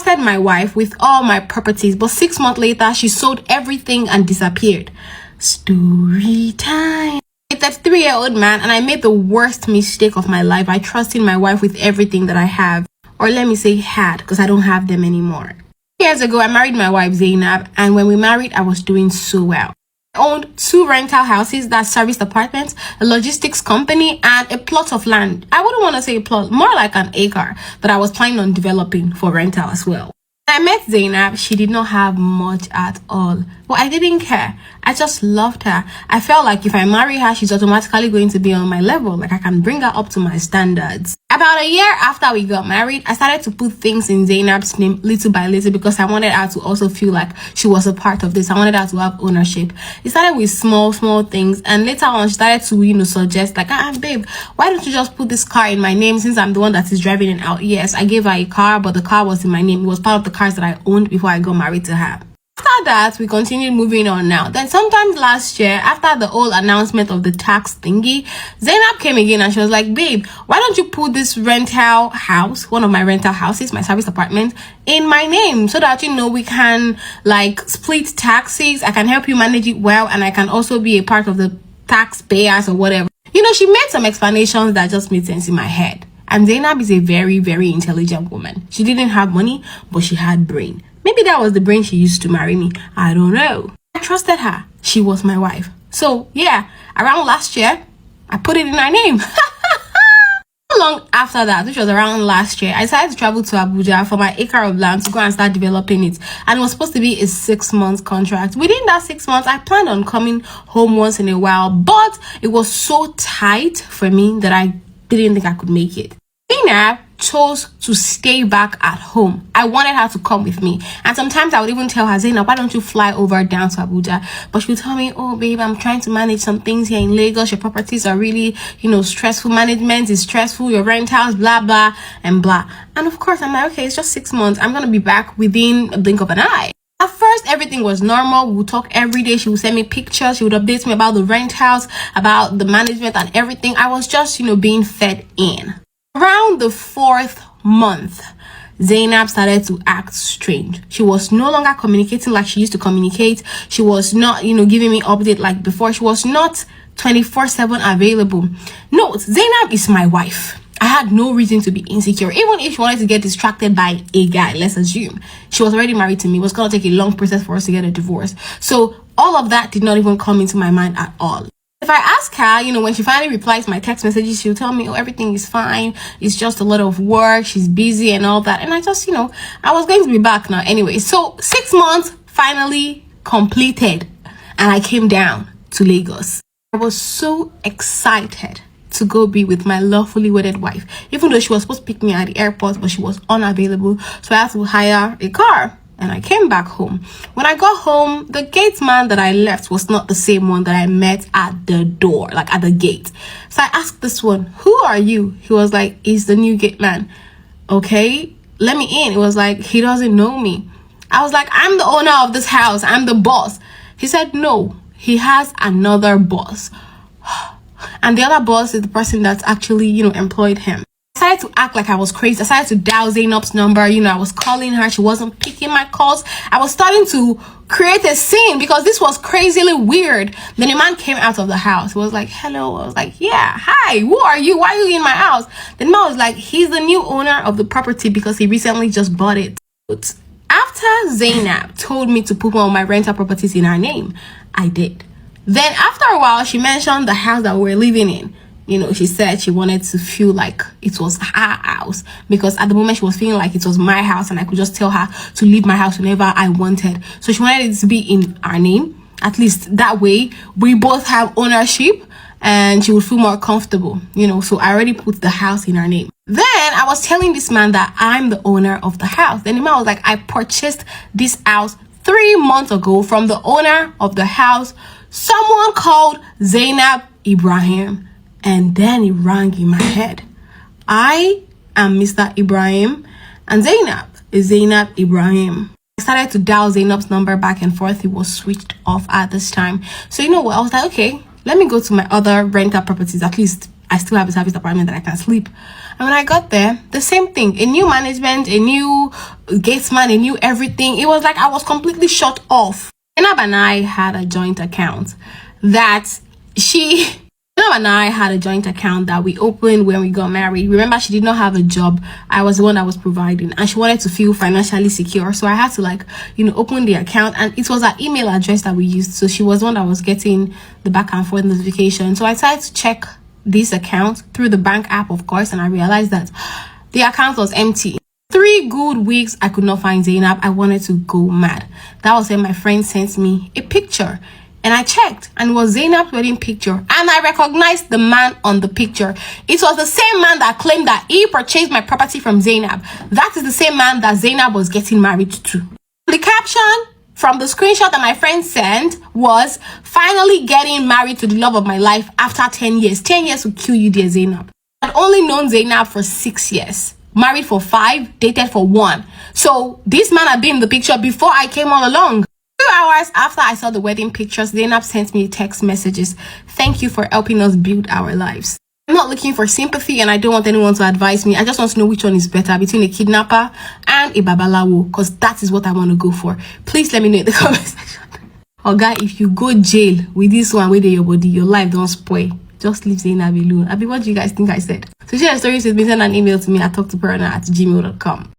trusted my wife with all my properties, but 6 months later, she sold everything and disappeared. Story time. I'm a 33-year-old man, and I made the worst mistake of my life by trusting my wife with everything that I have. Or let me say had, because I don't have them anymore. Years ago, I married my wife Zainab, and when we married, I was doing so well. I owned 2 rental houses, that serviced apartments, a logistics company, and a plot of land. I wouldn't want to say a plot, more like an acre that I was planning on developing for rental as well. When I met Zainab, she did not have much at all. But I didn't care. I just loved her. I felt like if I marry her, she's automatically going to be on my level. Like I can bring her up to my standards. About a year after we got married, I started to put things in Zainab's name little by little because I wanted her to also feel like she was a part of this. I wanted her to have ownership. It started with small things, and later on she started to, suggest like, babe, why don't you just put this car in my name since I'm the one that is driving it out? Yes, I gave her a car, but the car was in my name. It was part of the cars that I owned before I got married to her. After that, we continued moving on now. Then sometimes last year, after the whole announcement of the tax thingy, Zainab came again and she was like, babe, why don't you put this rental house, one of my rental houses, my service apartment, in my name so that, we can like split taxes. I can help you manage it well, and I can also be a part of the taxpayers or whatever. She made some explanations that just made sense in my head. And Zainab is a very, very intelligent woman. She didn't have money, but she had brain. Maybe that was the brain she used to marry me. I don't know. I trusted her. She was my wife. So yeah, around last year, I put it in her name. Not long after that, which was around last year, I decided to travel to Abuja for my acre of land to go and start developing it. And it was supposed to be a 6-month contract. Within that 6 months, I planned on coming home once in a while, but it was so tight for me that I didn't think I could make it. Zainab chose to stay back at home. I wanted her to come with me, and sometimes I would even tell her, Zainab, why don't you fly over down to Abuja? But she would tell me, oh babe, I'm trying to manage some things here in Lagos. Your properties are really stressful. Management is stressful, your rentals, blah blah and blah. And of course I'm like, okay, it's just 6 months. I'm gonna be back within a blink of an eye. At first, everything was normal. We would talk every day. She would send me pictures. She would update me about the rent house, about the management and everything. I was just, being fed in. Around the 4th month, Zainab started to act strange. She was no longer communicating like she used to communicate. She was not, giving me update like before. She was not 24/7 available. Note, Zainab is my wife. I had no reason to be insecure. Even if she wanted to get distracted by a guy, let's assume. She was already married to me. It was going to take a long process for us to get a divorce. So all of that did not even come into my mind at all. If I ask her, when she finally replies my text messages, she'll tell me, oh, everything is fine. It's just a lot of work. She's busy and all that. And I just, I was going to be back now anyway. So 6 months finally completed, and I came down to Lagos. I was so excited to go be with my lawfully wedded wife, even though she was supposed to pick me at the airport, but she was unavailable. So I had to hire a car. And I came back home. When I got home, the gate man that I left was not the same one that I met at the door, like at the gate. So I asked this one, who are you? He was like, he's the new gate man. Okay, let me in. It was like, he doesn't know me. I was like, I'm the owner of this house. I'm the boss. He said, no, he has another boss. And the other boss is the person that's actually, employed him. I started to act like I was crazy. I started to dial Zainab's number. I was calling her. She wasn't picking my calls. I was starting to create a scene because this was crazily weird. Then a man came out of the house. He was like, hello. I was like, yeah, hi, who are you? Why are you in my house? Then the man was like, he's the new owner of the property because he recently just bought it. But after Zainab told me to put one of my rental properties in her name, I did. Then after a while, she mentioned the house that we were living in. She said she wanted to feel like it was her house because at the moment she was feeling like it was my house and I could just tell her to leave my house whenever I wanted. So she wanted it to be in our name. At least that way we both have ownership and she would feel more comfortable, So I already put the house in her name. Then I was telling this man that I'm the owner of the house. Then the man was like, I purchased this house 3 months ago from the owner of the house, someone called Zainab Ibrahim. And then it rang in my head. I am Mr. Ibrahim and Zainab is Zainab Ibrahim. I started to dial Zainab's number back and forth. It was switched off at this time. So you know what? I was like, okay, let me go to my other rental properties. At least I still have a service apartment that I can sleep. And when I got there, the same thing. A new management, a new gatesman, a new everything. It was like I was completely shut off. Zainab and I had a joint account that we opened when we got married. Remember, she did not have a job. I was the one that was providing, and she wanted to feel financially secure. So I had to open the account, and it was her email address that we used. So she was the one that was getting the back and forth notification. So I tried to check this account through the bank app, of course, and I realized that the account was empty. 3 good weeks, I could not find Zainab. I wanted to go mad. That was when my friend sent me a picture. And I checked, and it was Zainab's wedding picture. And I recognized the man on the picture. It was the same man that claimed that he purchased my property from Zainab. That is the same man that Zainab was getting married to. The caption from the screenshot that my friend sent was, "Finally getting married to the love of my life after 10 years. 10 years will kill you, dear Zainab." I'd only known Zainab for 6 years. Married for 5, dated for 1. So this man had been in the picture before I came all along. 2 hours after I saw the wedding pictures, Zainab sent me text messages. "Thank you for helping us build our lives. I'm not looking for sympathy, and I don't want anyone to advise me. I just want to know which one is better between a kidnapper and a babalawo, because that is what I want to go for. Please let me know in the comment section." Oh, guy, if you go jail with this one with your body, your life don't spoil. Just leave Zainab alone. What do you guys think I said? So share your stories with me. Send an email to me at talktoperna@gmail.com.